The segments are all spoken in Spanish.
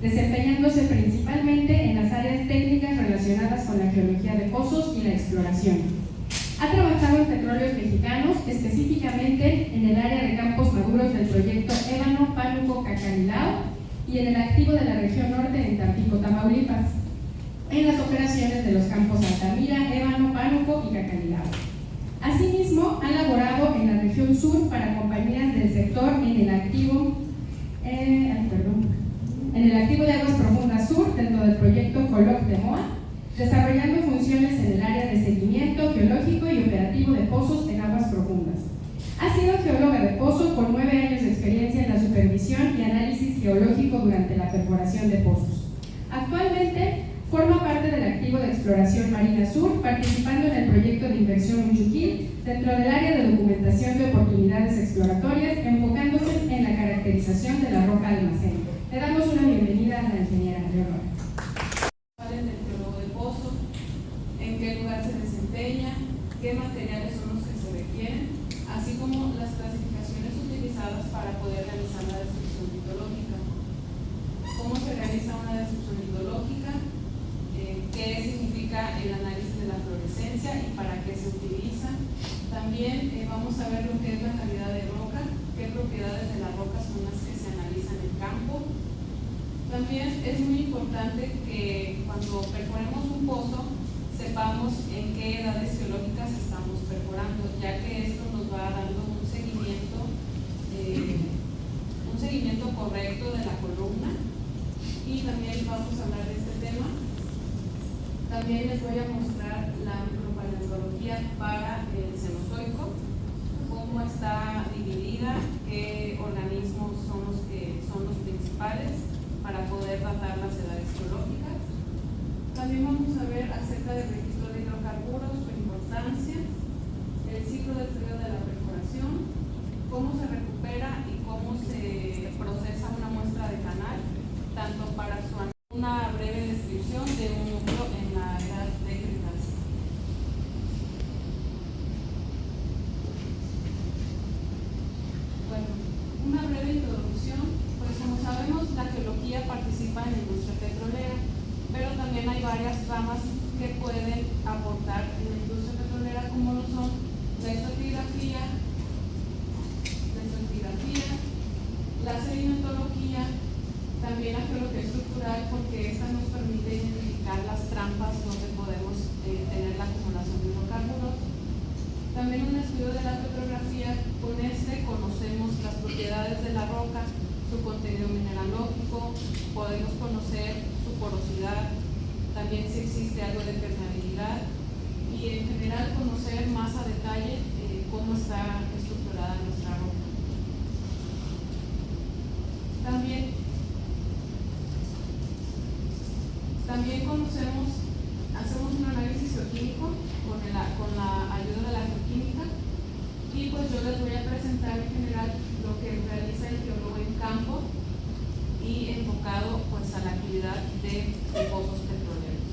desempeñándose principalmente en las áreas técnicas relacionadas con la geología de pozos y la exploración. Ha trabajado en Petróleos Mexicanos, específicamente en el área de campos maduros del proyecto Ébano, Pánuco, Cacalilao y en el activo de la región norte en Tampico, Tamaulipas, en las operaciones de los campos Altamira, Ébano, Pánuco y Cacalilao. Asimismo, ha laborado en la región sur para compañías del sector en el activo de Aguas Profundas Sur dentro del proyecto Joloc de Moa, desarrollando funciones en el área de seguimiento geológico y operativo de pozos en aguas profundas. Ha sido geóloga de pozos con 9 años de experiencia en la supervisión y análisis geológico durante la perforación de pozos. Actualmente forma parte del activo de exploración marina sur, participando en el proyecto de inversión Uchuquil dentro del área de documentación de oportunidades exploratorias, enfocándose en la caracterización de la roca almacén. Le damos una bienvenida a la ingeniera Leonora. ¿Cuál es el geólogo de pozo? ¿En qué lugar se desempeña? ¿Qué materiales son los que se requieren? Así como las clasificaciones utilizadas para poder realizar la descripción litológica. ¿Cómo se realiza una descripción litológica? ¿Qué significa el análisis de la fluorescencia y para qué se utiliza? También vamos a ver lo que es la calidad de roca, qué propiedades de la roca son las que se analizan en campo. También es muy importante que cuando perforemos un pozo sepamos en qué edades geológicas estamos perforando, ya que esto nos va dando un seguimiento correcto de la columna. Y también vamos a hablar de este tema. También les voy a mostrar la micropaleontología para el Cenozoico, cómo está dividida, qué organismos son los que son los principales para poder datar las edades geológicas. También vamos a ver acerca del registro de hidrocarburos, su importancia, el ciclo del fluido de la perforación, cómo se recupera y cómo se procesa una muestra de canal, tanto para su análisis. Una breve descripción de un núcleo en la edad de Cretácico. Bueno, una breve introducción. Pues como sabemos, la geología participa en la industria petrolera, pero también hay varias ramas que pueden aportar en la industria petrolera, como lo son la estratigrafía, la sedimentología, también la geología estructural, porque esta nos permite identificar las trampas donde podemos tener la acumulación de hidrocarburos. También un estudio de la petrografía. Con este conocemos las propiedades de la roca, su contenido mineralógico, podemos conocer su porosidad, también si existe algo de permeabilidad y en general conocer más a detalle cómo está estructurada nuestra roca. También hacemos un análisis geoquímico con la ayuda de la geoquímica, y pues yo les voy a presentar en general lo que realiza el geólogo en campo y enfocado pues a la actividad de pozos petroleros.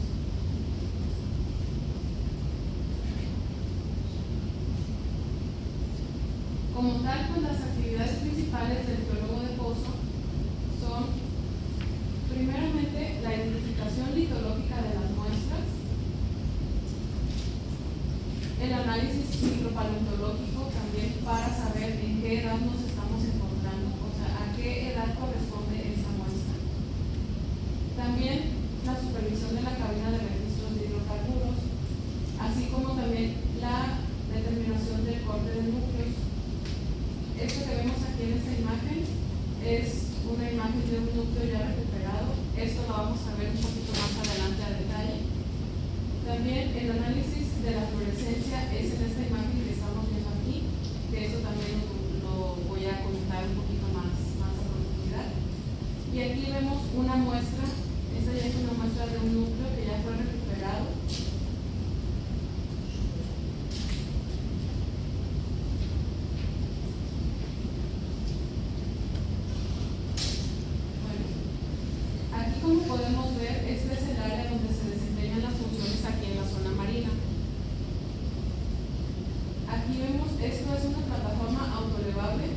Como tal, pues las actividades principales del geólogo de pozo son primeramente la identificación litológica de las muestras, el análisis micropaleontológico también para saber en qué edad nos estamos encontrando, o sea, a qué edad corresponde esa muestra. También la supervisión de la cabina de registros de hidrocarburos, así como también la determinación del corte de núcleos. Esto que vemos aquí en esta imagen es una imagen de un núcleo ya recuperado. Esto lo vamos a ver un poquito más adelante a detalle. También el análisis de la fluorescencia es en esta imagen que estamos viendo aquí, que eso también lo voy a comentar un poquito más a profundidad. Y aquí vemos una muestra, esta ya es una muestra de un núcleo que ya fue recuperado. Como podemos ver, este es el área donde se desempeñan las funciones aquí en la zona marina. Aquí vemos, esto es una plataforma autoelevable.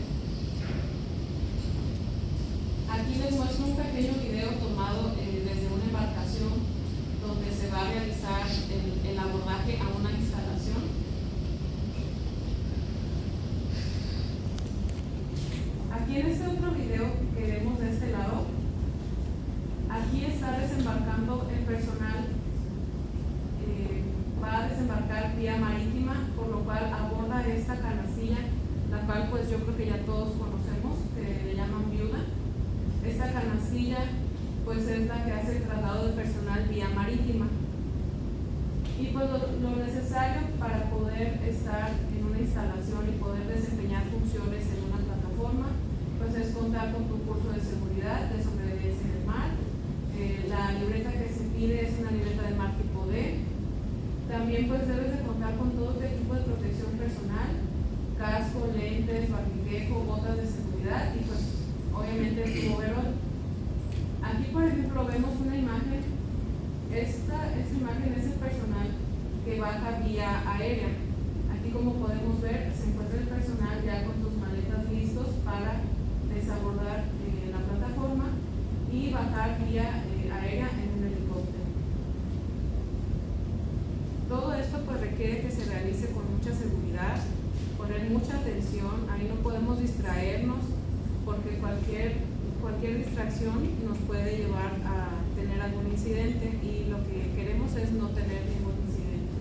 Aquí les muestro un pequeño video tomado trabajando el personal va a desembarcar vía marítima, por lo cual aborda esta canastilla, la cual pues yo creo que ya todos conocemos, que le llaman viuda. Esta canastilla pues es la que hace el traslado de personal vía marítima. Y pues lo necesario para poder estar en una instalación y poder desempeñar funciones en una plataforma, pues es contar con tu curso de seguridad, de sobrevivencia en el mar. La libreta que se pide es una libreta de mar tipo D. También pues debes de contar con todo tu equipo de protección personal, casco, lentes, barbiquejo, botas de seguridad y pues obviamente tu overol. Aquí por ejemplo vemos una imagen. Esta imagen es el personal que baja vía aérea. Aquí como podemos ver se encuentra el personal ya con sus maletas listos para desabordar la plataforma y bajar vía aérea en un helicóptero. Todo esto pues requiere que se realice con mucha seguridad, poner mucha atención, ahí no podemos distraernos porque cualquier distracción nos puede llevar a tener algún incidente y lo que queremos es no tener ningún incidente.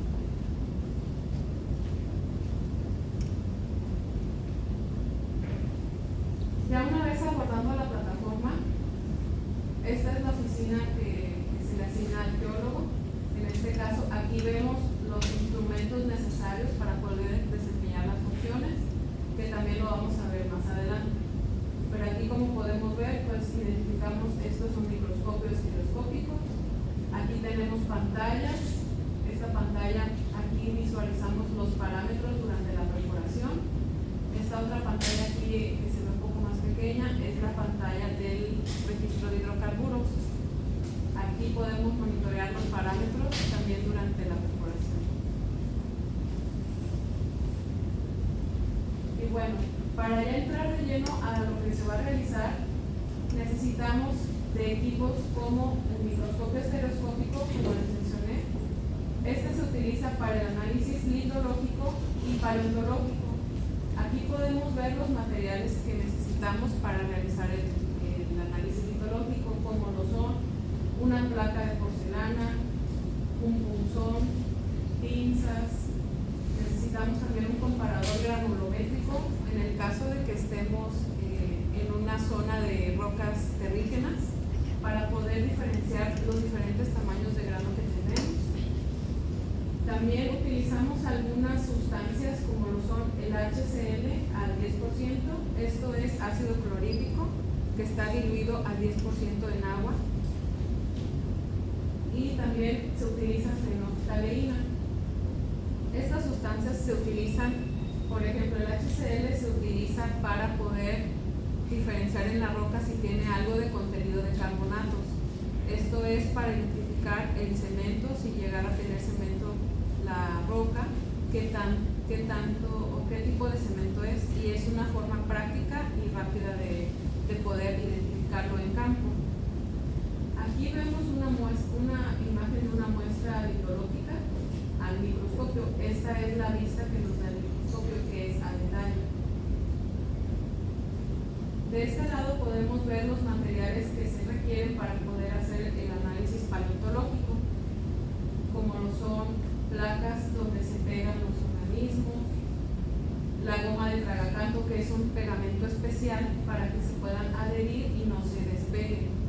Ya una vez abordando la plataforma, esta es la oficina que se le asigna al geólogo. En este caso, aquí vemos los instrumentos necesarios para poder desempeñar las funciones, que también lo vamos a ver más adelante. Pero aquí, como podemos ver, pues identificamos, esto es un microscopio estereoscópico. Aquí tenemos pantallas. Esta pantalla, aquí visualizamos los parámetros durante la perforación. Esta otra pantalla aquí, que se ve un poco más pequeña, es la pantalla del registro de hidrocarburos. Aquí podemos monitorear los parámetros también durante la perforación. Y bueno, para ya entrar de lleno a lo que se va a realizar, necesitamos de equipos como el microscopio estereoscópico, como les mencioné. Este se utiliza para el análisis litológico y paleontológico. Aquí podemos ver los materiales que necesitamos para realizar el análisis litológico, como lo son una placa de porcelana, un punzón, pinzas. Necesitamos también un comparador granulométrico en el caso de que estemos en una zona de rocas terrígenas para poder diferenciar los diferentes tamaños de grano que tenemos. También utilizamos algunas sustancias como lo son el HCl al 10%, esto es ácido clorhídrico que está diluido al 10% en agua. Y también se utiliza fenolftaleína. Estas sustancias se utilizan, por ejemplo, el HCl se utiliza para poder diferenciar en la roca si tiene algo de contenido de carbonatos. Esto es para identificar el cemento, si llegara a tener cemento la roca, qué tanto o qué tipo de cemento es, y es una forma práctica y rápida de poder identificarlo en campo. Aquí vemos una imagen de una muestra litológica al microscopio. Esta es la vista que nos da el microscopio, que es a detalle. De este lado podemos ver los materiales que se requieren para poder hacer el análisis paleontológico, como lo son placas donde se pegan los organismos, la goma de tragacanto, que es un pegamento especial para que se puedan adherir y no se despeguen.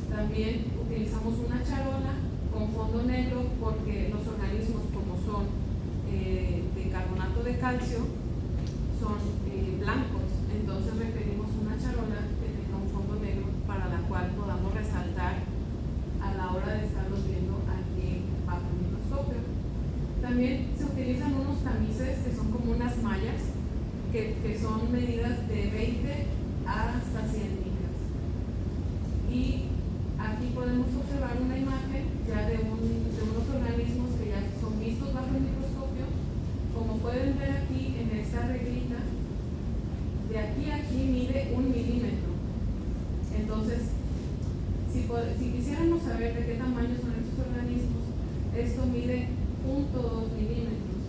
También utilizamos una charola con fondo negro porque los organismos, como son de carbonato de calcio, son blancos, entonces requerimos una charola que tenga un fondo negro para la cual podamos resaltar a la hora de estarlos viendo aquí bajo el microscopio. También se utilizan unos tamices que son como unas mallas que son medidas de 20 hasta 100 micras. Y aquí podemos observar una imagen ya de unos organismos que ya son vistos bajo el microscopio. Como pueden ver aquí en esta reglita, de aquí a aquí mide 1 milímetro. Entonces, si quisiéramos saber de qué tamaño son estos organismos, esto mide 0.2 milímetros,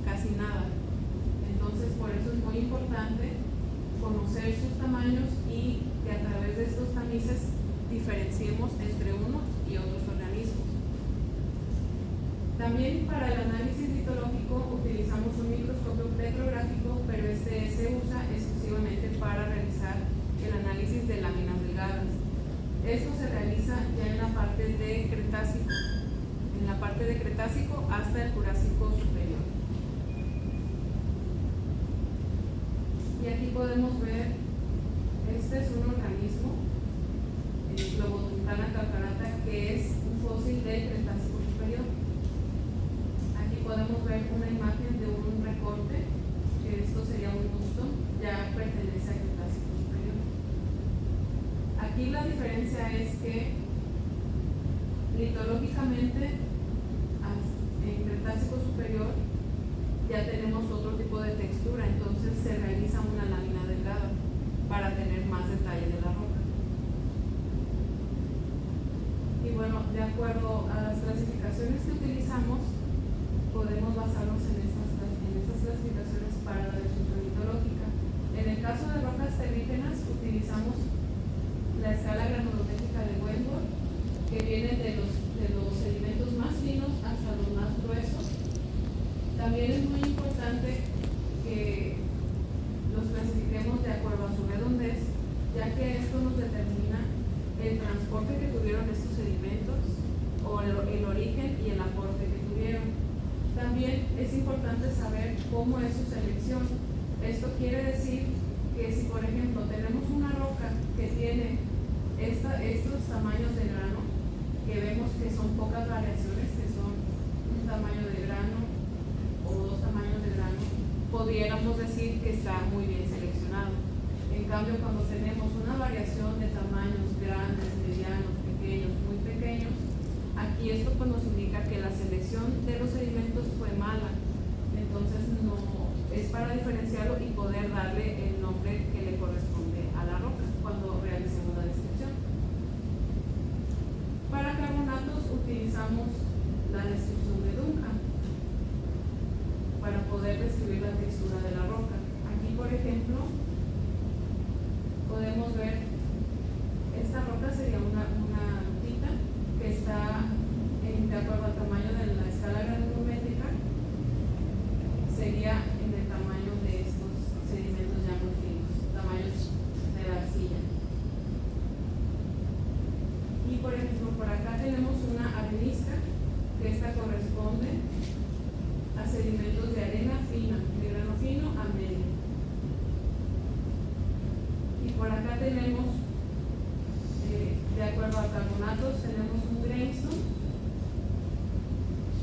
casi nada. Entonces, por eso es muy importante conocer sus tamaños y que a través de estos tamices diferenciemos entre unos y otros organismos. También para el análisis litológico utilizamos un microscopio petrográfico, pero este se usa exclusivamente para realizar el análisis de láminas delgadas. Esto se realiza ya en la parte de Cretácico, hasta el Jurásico superior. Y aquí podemos ver, este es un organismo, el Globotuncana calcarata, que es un fósil del Cretácico superior. Aquí podemos ver una imagen de un recorte, que esto sería un busto, ya pertenece al Cretácico superior. Aquí la diferencia es que litológicamente en Cretácico superior ya tenemos otro tipo de textura, entonces se realiza una lámina delgada para tener más detalle de la roca. Y bueno, de acuerdo a las clasificaciones que utilizamos, podemos basarnos en estas clasificaciones para la destrucción litológica. En el caso de rocas terrígenas utilizamos la escala granulométrica de Weinberg, que viene de los sedimentos más finos hasta los más gruesos. También es muy importante que los clasifiquemos de acuerdo a su redondez, ya que esto nos determina el transporte que tuvieron estos sedimentos o el origen y el aporte que tuvieron. También es importante saber cómo es su selección. Esto quiere decir que si, por ejemplo, tenemos una roca que tiene estos tamaños de grano, que vemos que son pocas variaciones, que son un tamaño de grano o dos tamaños de grano, pudiéramos decir que está muy bien seleccionado. En cambio, cuando tenemos una variación de tamaños grandes, medianos, pequeños, muy pequeños, aquí esto pues nos indica que la selección de los sedimentos fue mala. Entonces no es para diferenciarlo y poder darle el nombre que le corresponde a la roca cuando realicemos la descripción. Para carbonatos utilizamos la descripción de Dunham para poder describir la textura de la roca. Aquí, por ejemplo, podemos ver, esta roca sería una rutita que está de acuerdo al tamaño de la escala granulométrica, sería en el tamaño de estos sedimentos ya muy finos, tamaños de la arcilla. Y por ejemplo, por acá tenemos una arenisca, que esta corresponde a sedimentos de arena fina, de grano fino a medio. Y por acá tenemos, de acuerdo a carbonatos, tenemos un greenstone,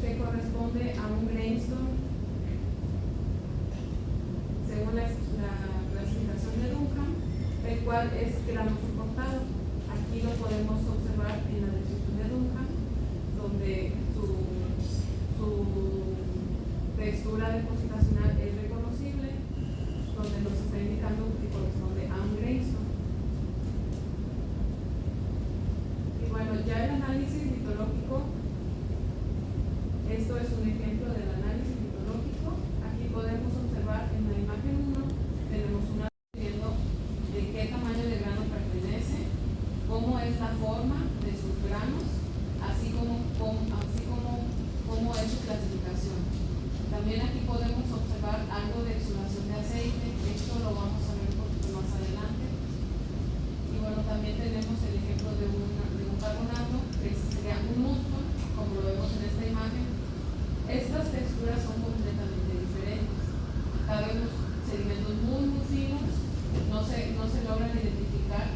que corresponde a un greenstone según la clasificación de Dunham, el cual es grano soportado. Aquí lo podemos observar en la descripción de Dunham, donde su textura depositacional es reconocible, donde nos está indicando que corresponde a un greenstone. Y bueno, ya el análisis litológico, esto es un ejemplo del análisis litológico. Aquí podemos observar en la imagen 1, tenemos una diciendo de qué tamaño de grano pertenece, cómo es la forma de sus granos, así como es su clasificación. También aquí podemos observar algo de exudación de aceite, esto lo vamos a ver un poquito más adelante. Y bueno, también tenemos el ejemplo de un carbonato, que sería un musgo, como lo vemos en esta imagen. Estas texturas son completamente diferentes. Acá vemos sedimentos muy finos, no se logran identificar.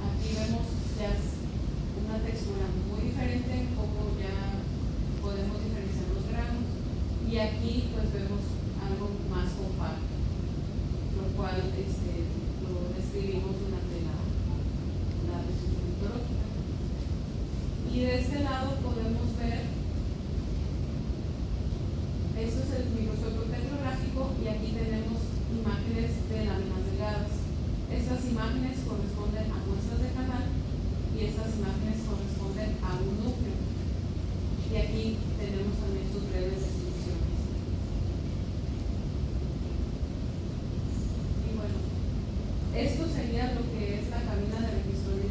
Aquí vemos ya una textura muy diferente, como ya podemos diferenciar los granos. Y aquí pues vemos algo más compacto, lo cual lo describimos durante la descripción litológica. Y de este lado podemos ver, esto es el microscopio petrográfico, y aquí tenemos imágenes de láminas delgadas. Estas imágenes corresponden a muestras de canal y estas imágenes corresponden a un núcleo. Y aquí tenemos también sus breves descripciones. Y bueno, esto sería lo que es la cabina de registro de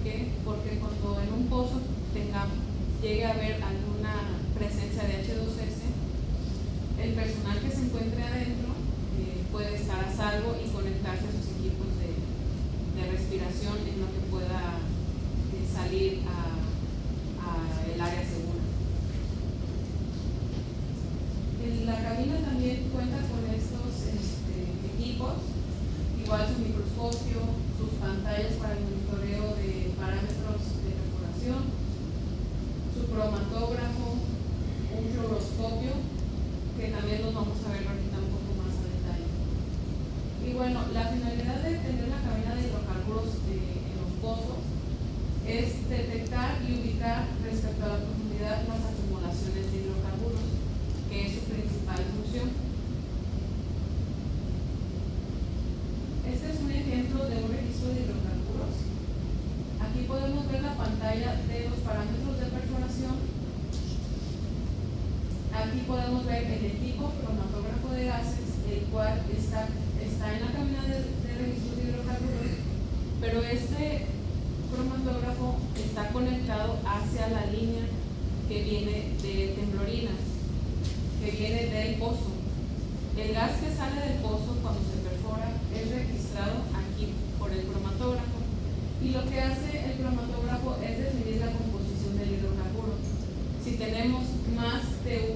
qué? Porque cuando en un pozo llegue a haber alguna presencia de H2S, el personal que se encuentre adentro puede estar a salvo y conectarse a sus equipos de respiración en lo que pueda salir a el área segura. La cabina también cuenta con estos equipos, igual su microscopio, sus pantallas para el monitoreo de parámetros de perforación, su cromatógrafo, un fluoroscopio, que también los vamos a ver ahorita un poco más a detalle. Y bueno, la finalidad de tener la cabina de hidrocarburos en los pozos es detectar y ubicar respecto a la profundidad las acumulaciones de hidrocarburos, que es su principal función. Este es un ejemplo de un registro de hidrocarburos. Aquí podemos ver la pantalla de los parámetros de perforación. Aquí podemos ver el equipo cromatógrafo de gases, el cual está en la cabina de registro de hidrocarburos, pero este cromatógrafo está conectado hacia la línea que viene de temblorinas, que viene del pozo. El gas que sale del pozo cuando se perfora es registrado aquí por el cromatógrafo, y lo que hace el cromatógrafo es definir la composición del hidrocarburo. Si tenemos más de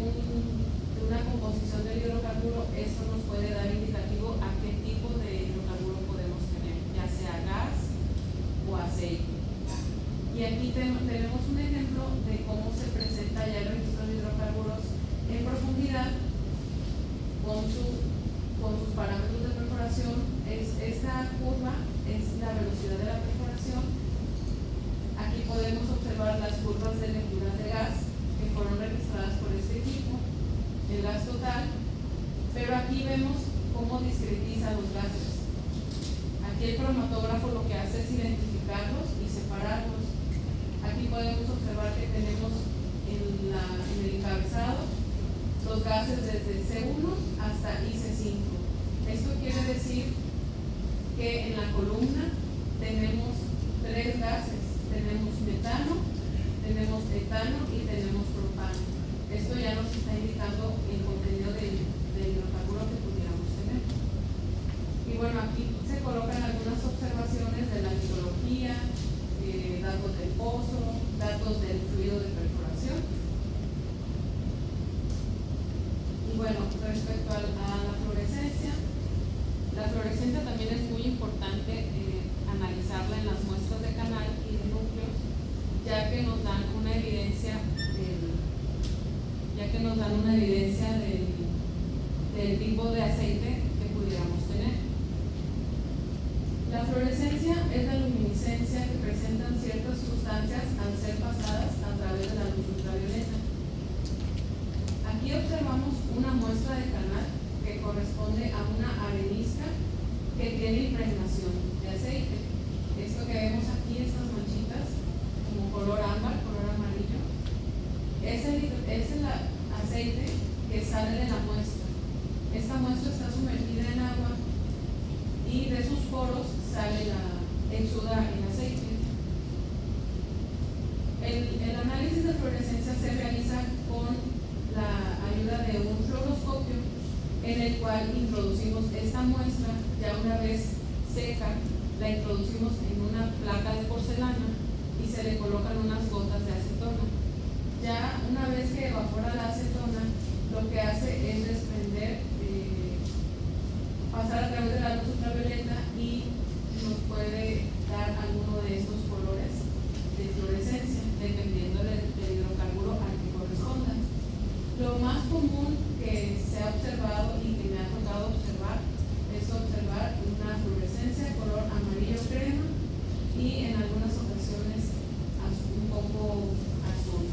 una composición del hidrocarburo, esto nos puede dar indicativo a qué tipo de hidrocarburo podemos tener, ya sea gas o aceite. Y aquí tenemos un ejemplo de cómo se presenta ya el registro de hidrocarburos en profundidad con sus parámetros de perforación. Esta curva es la velocidad de la perforación. Aquí podemos observar las curvas de lectura de gas que fueron registradas por este equipo, el gas total, pero aquí vemos cómo discretiza los gases. Aquí el cromatógrafo lo que hace es identificarlos y separarlos. Aquí podemos observar que tenemos en el encabezado los gases desde C1 hasta IC5. Esto quiere decir que en la columna tenemos 3 gases. Tenemos metano, tenemos etano y tenemos propano. Esto ya nos está indicando el contenido del hidrocarburo que pudiéramos tener. Y bueno, aquí se colocan algunas observaciones de la hidrología, datos del pozo, datos del fluido de perforación. Y bueno, respecto a la fluorescencia también es muy importante analizarla en las muestras de canal y de núcleos, ya que nos dan una evidencia del tipo de aceite que pudiéramos tener. La fluorescencia es la luminiscencia que presentan ciertas sustancias al ser pasadas a través de la luz ultravioleta. Aquí observamos una muestra de canal que corresponde a una arenisca que tiene impregnación de aceite. Esto que vemos aquí, estas manchitas, como color ámbar, color amarillo, es el aceite que sale de la muestra. Esta muestra está sumergida en agua y de sus poros exuda el aceite. El análisis de fluorescencia se realiza con la ayuda de un fluoroscopio, en el cual introducimos esta muestra. Ya una vez seca, la introducimos en una placa de porcelana y se le colocan unas gotas de acetona. Ya una vez que evapora la acetona, lo que hace es desprender, pasar a través de la luz ultravioleta y nos puede dar alguno de estos colores de fluorescencia, dependiendo del hidrocarburo al que corresponda. Lo más común que se ha observado y que me ha tocado observar es observar una fluorescencia color amarillo crema y en algunas ocasiones un poco azul.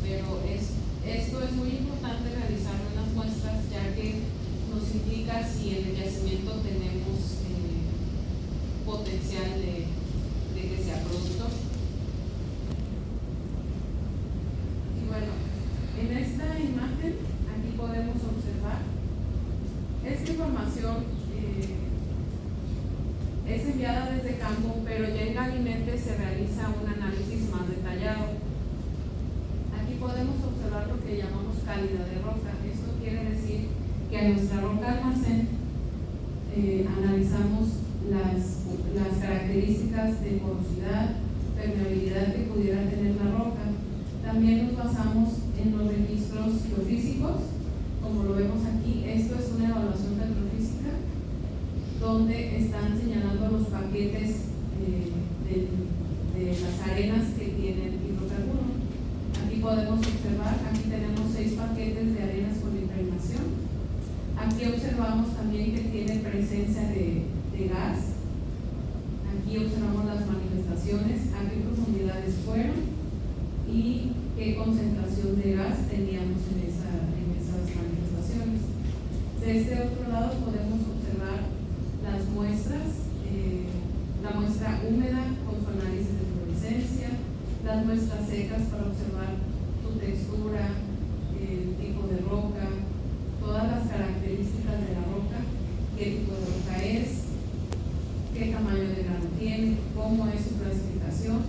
Pero esto es muy importante realizarlo en las muestras, ya que nos indica si en el yacimiento tenemos potencial de que sea productor. Y bueno, en esta imagen aquí podemos observar esta información es enviada desde campo, pero ya en gabinete se realiza un análisis más detallado. Aquí podemos observar lo que llamamos calidad de roca. Esto quiere decir que a nuestra roca almacén analizamos las características de porosidad, permeabilidad que pudiera tener la roca. También nos basamos en los registros geofísicos, como lo vemos aquí. Esto es una evaluación petrofísica donde están señalando los paquetes de las arenas que tienen hidrocarburo. Aquí podemos observar, aquí tenemos 6 paquetes de arenas con impregnación. Aquí observamos también que tiene presencia de gas. Aquí observamos las manifestaciones, a qué profundidades fueron y qué concentración de gas teníamos en esas manifestaciones. De este otro lado podemos observar las muestras, la muestra húmeda con su análisis de fluorescencia, las muestras secas para observar su textura, el tipo de roca, todas las características de la roca, qué tipo de roca es, qué tamaño de grano tiene, cómo es su clasificación,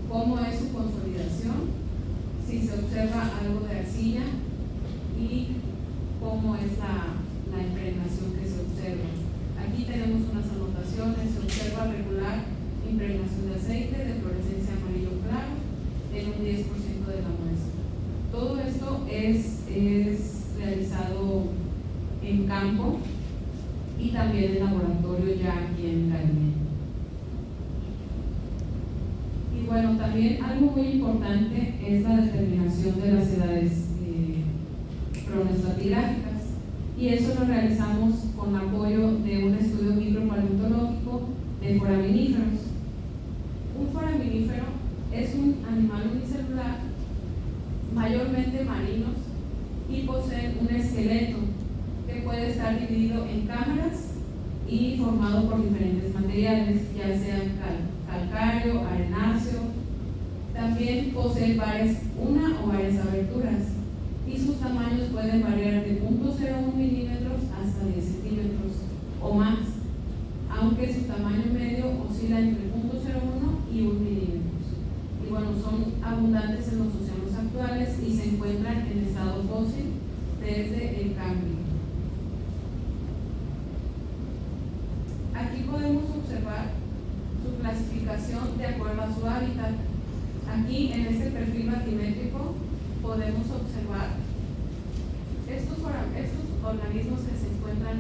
cómo es su consolidación, si se observa algo de arcilla y cómo es la impregnación que se observa. Aquí tenemos unas anotaciones, se observa regular impregnación de aceite de fluorescencia amarillo claro en un 10% de la muestra. Todo esto es realizado en campo y también en laboratorio ya aquí en gabinete. Y bueno, también algo muy importante es la determinación de las edades cronoestratigráficas, y eso lo realizamos con apoyo de un estudio micropaleontológico de foraminíferos. Un foraminífero es un animal unicelular, mayormente marinos, y poseen un esqueleto que puede estar dividido en cámaras y formado por diferentes materiales, ya sean calcáreo, arenáceo. También posee una o varias aberturas, y sus tamaños pueden variar de 0.01 milímetros hasta 10 centímetros o más, aunque su tamaño medio oscila entre 0.01 y 1 milímetros. Y bueno, son abundantes en los océanos actuales y se encuentran en estado fósil desde el Cámbrico. Aquí podemos observar su clasificación de acuerdo a su hábitat. Aquí en este perfil batimétrico podemos observar estos organismos que se encuentran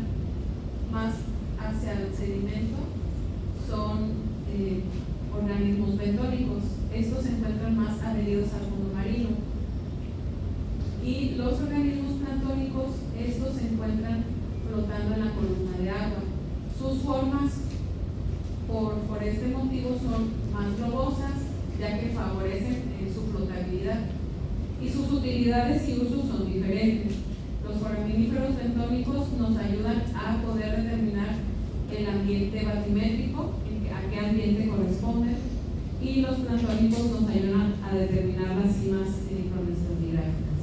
más hacia el sedimento. Son organismos bentónicos. Estos se encuentran más adheridos al fondo marino. Y los organismos planctónicos, estos se encuentran flotando en la columna de agua. Sus formas, por este motivo, son más globosas, ya que favorecen su flotabilidad. Y sus utilidades y usos son diferentes. Los foraminíferos bentónicos nos ayudan a poder determinar el ambiente batimétrico, a qué ambiente corresponde, y los planctónicos nos ayudan a determinar las cimas cronoestratigráficas.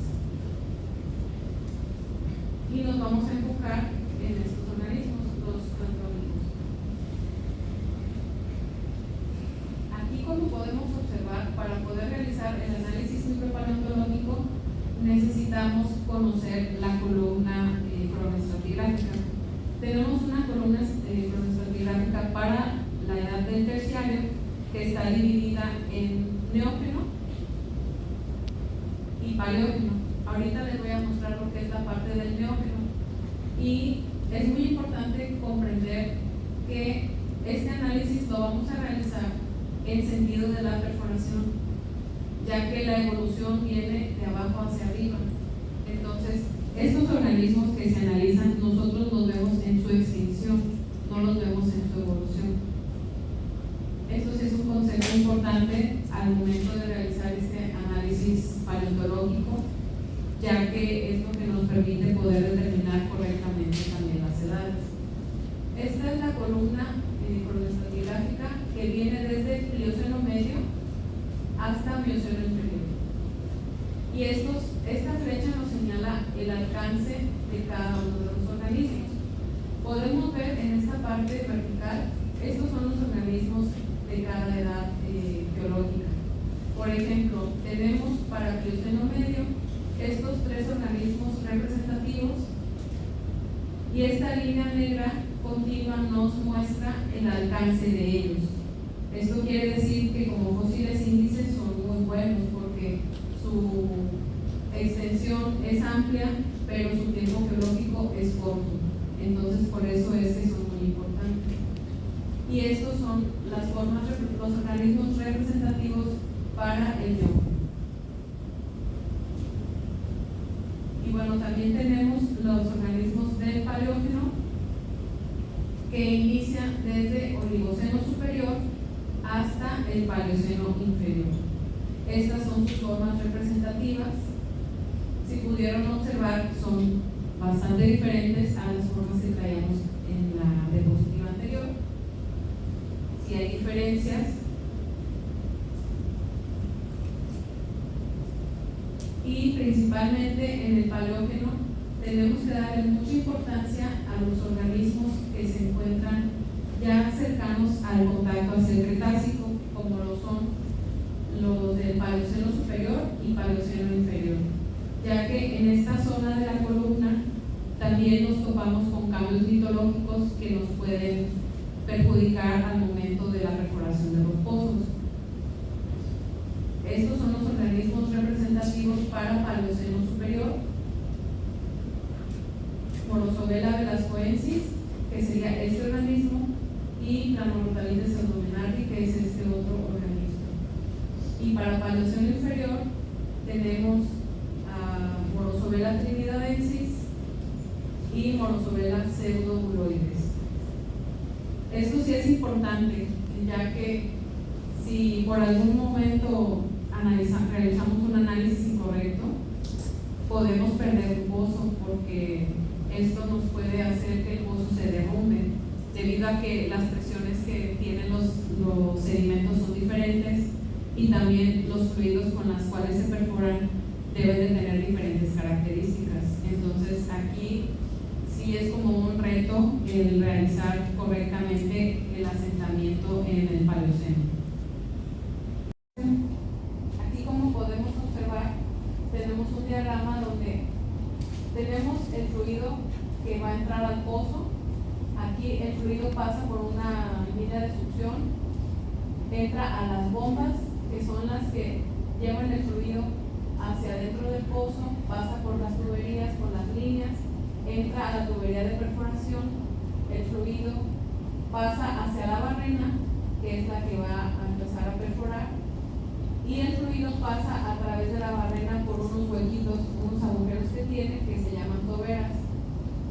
Y nos vamos a enfocar en estos organismos, los planctónicos. Aquí, como podemos observar, para poder realizar el análisis micropaleontológico necesitamos conocer la columna cronoestratigráfica. Tenemos una columna cronoestratigráfica para la edad del terciario, que está dividida en neógeno y paleógeno. Ahorita les voy a mostrar lo que es la parte del neógeno, y es muy importante comprender que este análisis lo vamos a realizar en sentido de la perforación, ya que la evolución viene de abajo hacia arriba. Entonces, estos organismos que se analizan, nosotros los vemos en su extinción, no los vemos en su evolución. Esto sí es un concepto importante al momento de realizar este análisis paleontológico, ya que es lo que nos permite poder determinar correctamente también las edades. Esta es la columna cronoestratigráfica que viene desde el Plioceno medio hasta Mioceno inferior. Y esta flecha nos señala el alcance de cada uno de los organismos. Podemos ver en esta parte vertical Estos son los organismos de cada edad geológica. Por ejemplo, tenemos para Plioceno medio estos 3 organismos representativos, y esta línea negra continua nos muestra el alcance de ellos. Esto quiere decir que como fósiles índices son muy buenos porque su extensión es amplia, pero su tiempo geológico es corto. Entonces, por eso es que son muy importantes. Y estos son los organismos representativos para el Neógeno. Y bueno, también tenemos los organismos del Paleógeno, que inician desde Oligoceno superior hasta el Paleoceno inferior. Estas son sus formas representativas. Si pudieron observar, son bastante diferentes a las formas que traíamos en la diapositiva anterior. Si hay diferencias, y principalmente en el Paleógeno tenemos que darle mucha importancia a los organismos que se encuentran ya cercanos al contacto hacia el Cretácico, como lo son los del Paleoceno superior y Paleoceno inferior, ya que en esta zona de la columna también nos topamos con cambios litológicos que nos pueden perjudicar al momento de la perforación de los pozos. Estos son los organismos representativos para Paleoceno superior: Morrosovela velascoensis, que sería este organismo, y Planorothalite pseudomenardi, que es este otro organismo. Y para Paleoceno inferior tenemos a Morrosovela trinidadensis y Morrosovela pseudobuloides. Esto sí es importante, ya que si por algún momento realizamos un análisis incorrecto, podemos perder un pozo, porque esto nos puede hacer que el pozo se derrumbe, debido a que las presiones que tienen los sedimentos son diferentes, y también los fluidos con los cuales se perforan deben de tener diferentes características. Entonces aquí sí es como un reto el realizar correctamente el asentamiento en el Paleoceno. Aquí, como podemos observar, tenemos un diagrama donde tenemos el fluido que va a entrar al pozo. Aquí el fluido pasa por una línea de succión, entra a las bombas, que son las que llevan el fluido hacia adentro del pozo, pasa por las tuberías, por las líneas, entra a la tubería de perforación, el fluido pasa hacia la barrena, que es la que va a empezar a perforar, y el fluido pasa a través de la barrena por unos huequitos, unos agujeros que tiene, que se llaman toberas.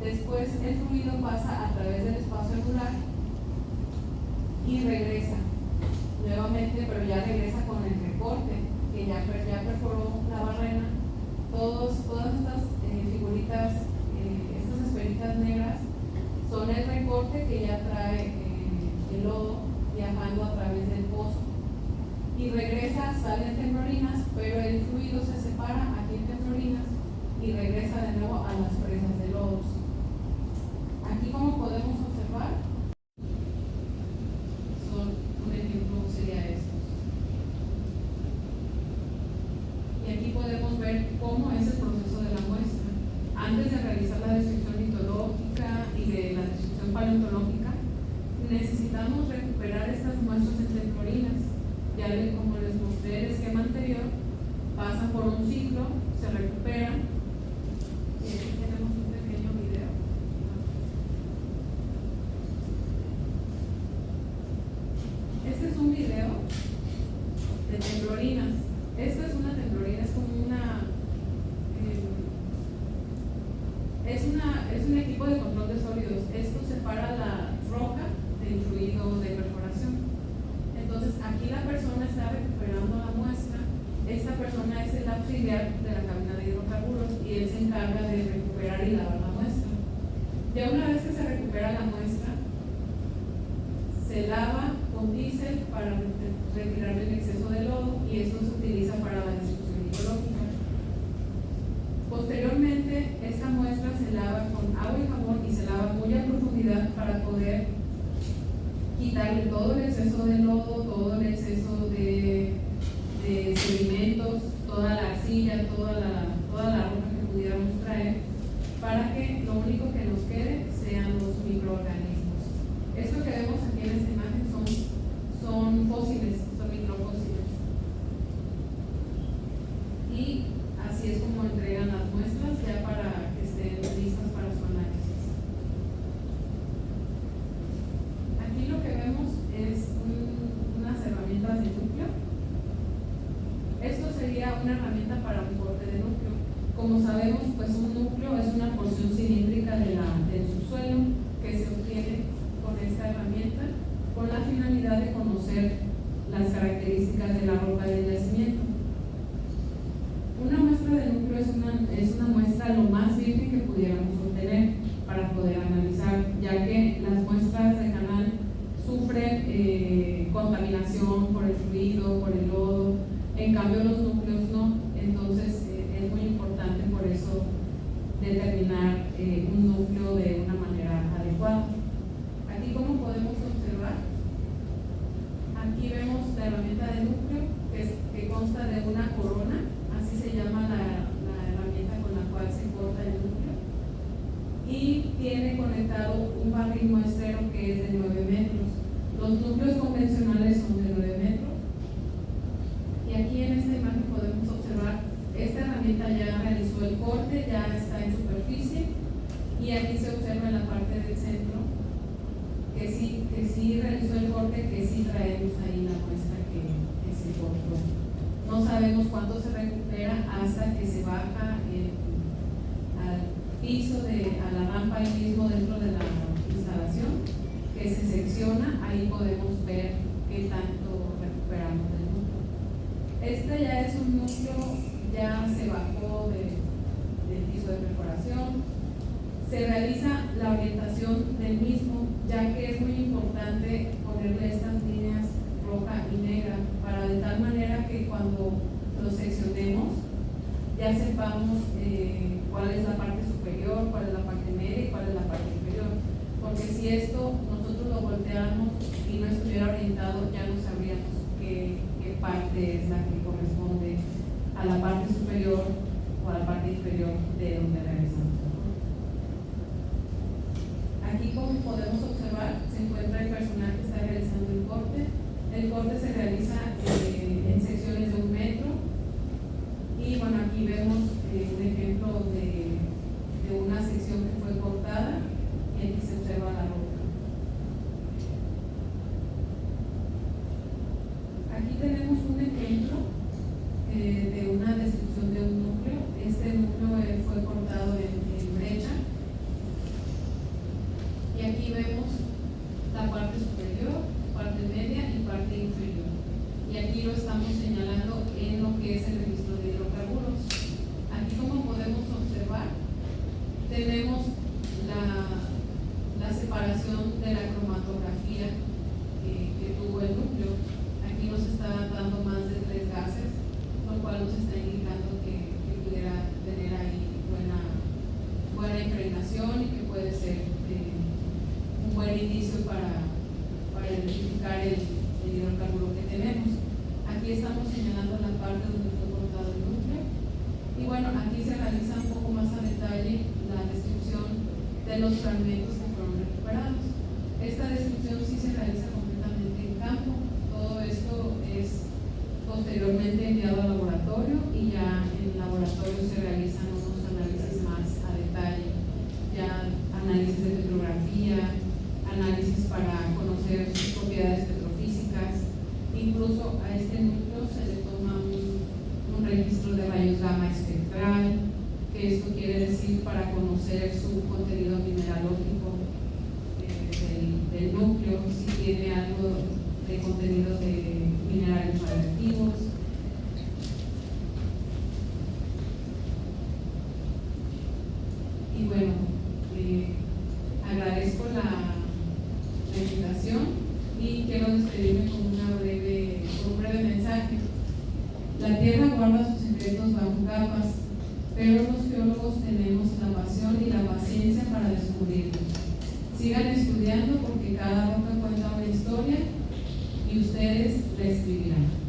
Después el fluido pasa a través del espacio angular y regresa nuevamente, pero ya regresa con el recorte, que ya perforó la barrena. Todas estas figuritas, estas esferitas negras, son el recorte que ya trae el lodo viajando a través del pozo. Y regresa, sale en temblorinas, pero el fluido se separa aquí en temblorinas y regresa de nuevo a las presas de lodos. Aquí, como podemos observar, un ejemplo sería estos. Y aquí podemos ver cómo es el proceso de la muestra. Antes de realizar la descripción litológica y de la descripción paleontológica, necesitamos recuperar estas muestras en temblorinas. Ya como les mostré el esquema anterior, pasan por un ciclo, se recuperan. Y aquí tenemos un pequeño video. Este es un video de temblorinas. Esta es una temblorina, es como es un equipo de control de sólidos. Esto separa la roca del fluido de perforación. Entonces aquí la persona está recuperando la muestra. Esta persona es el auxiliar de la cabina de hidrocarburos y él se encarga de recuperar y lavar la muestra. Ya una vez que se recupera la muestra, se lava con diésel para retirar el exceso de lodo, y esto se utiliza para la distribución hidrológica. Posteriormente, esta muestra se lava con agua y jabón y se lava muy a profundidad para poder quitarle todo el exceso de lodo, todo el exceso de sedimentos, toda la arcilla, toda la roca que pudiéramos traer, para que lo único que nos quede sean los microorganismos. Esto que vemos aquí en esta imagen son fósiles, son microfósiles. Y así es como entregan las muestras ya para que estén listas para su análisis. Aquí lo que vemos es unas herramientas de núcleo. Esto sería una herramienta para un corte de núcleo. Como sabemos, pues un núcleo es una porción cilíndrica del subsuelo que se obtiene con esta herramienta con la finalidad de conocer las características de la roca del yacimiento. Una muestra de núcleo es una muestra lo más virgen que pudiéramos obtener para poder analizar, ya que las muestras de canal sufren contaminación por el fluido, por el lodo, en cambio los núcleos no. Entonces es muy importante por eso determinar un núcleo de una manera adecuada. Aquí, como podemos observar, aquí vemos la herramienta de núcleo que consta de una corona, así se llama la herramienta con la cual se corta el núcleo, y tiene conectado un barril muestrero que es de 9 metros. Los núcleos convencionales son de 9 metros, y aquí en esta imagen podemos observar esta herramienta ya realizó el corte, ya está en superficie, y aquí se observa en la parte del centro que sí realizó el corte, que sí traemos ahí la muestra que se cortó. No sabemos cuánto se recupera hasta que se baja al piso, a la rampa ahí mismo dentro de la instalación, que se secciona, ahí podemos ver qué tanto recuperamos del núcleo. Este ya es un núcleo, ya se bajó del piso de perforación. Se realiza la orientación del mismo, ya que es muy importante ponerle estas líneas roja y negra, para de tal manera que cuando lo seccionemos ya sepamos cuál es la parte superior, cuál es la parte media y cuál es la parte inferior. Porque si esto nosotros lo volteamos y no estuviera orientado, ya no sabríamos qué parte es la que corresponde a la parte superior o a la parte inferior de donde realizamos. Aquí, como podemos observar, se encuentra el personal que está realizando el corte. El corte se realiza en secciones de 1 metro, y bueno, aquí vemos un ejemplo de una sección que fue cortada, y aquí se observa la roca. Aquí tenemos un ejemplo de una destrucción de un núcleo. Este núcleo fue cortado en brecha, y aquí vemos la parte superior, parte media y parte inferior, y aquí lo estamos señalando en lo que es el registro de hidrocarburos. Aquí, como podemos observar, tenemos la separación de la cromatografía que tuvo el núcleo. Aquí nos está dando más de 3 gases, lo cual nos está indicando que pudiera tener ahí buena impregnación, y que puede ser un buen inicio para identificar el hidrocarburo que tenemos. Aquí estamos señalando la parte donde fue cortado el núcleo, y bueno, aquí se realiza un poco más a detalle la descripción de los fragmentos que fueron recuperados. Esta descripción sí se realiza completamente en campo. Todo esto es posteriormente enviado al laboratorio, y ya en el laboratorio se realizan unos análisis más a detalle, ya análisis de petrografía, análisis para conocer sus propiedades petrofísicas. Incluso a este núcleo se le toma un registro de rayos gamma espectral, que esto quiere decir para conocer su contenido mineralógico del núcleo, si tiene algo de contenido de minerales radioactivos. Y bueno, agradezco la invitación, y quiero despedirme con un breve mensaje. La Tierra guarda sus secretos bajo capas, pero los geólogos tenemos la pasión y la paciencia para descubrirlos. Sigan estudiando porque cada roca cuenta una historia y ustedes la escribirán.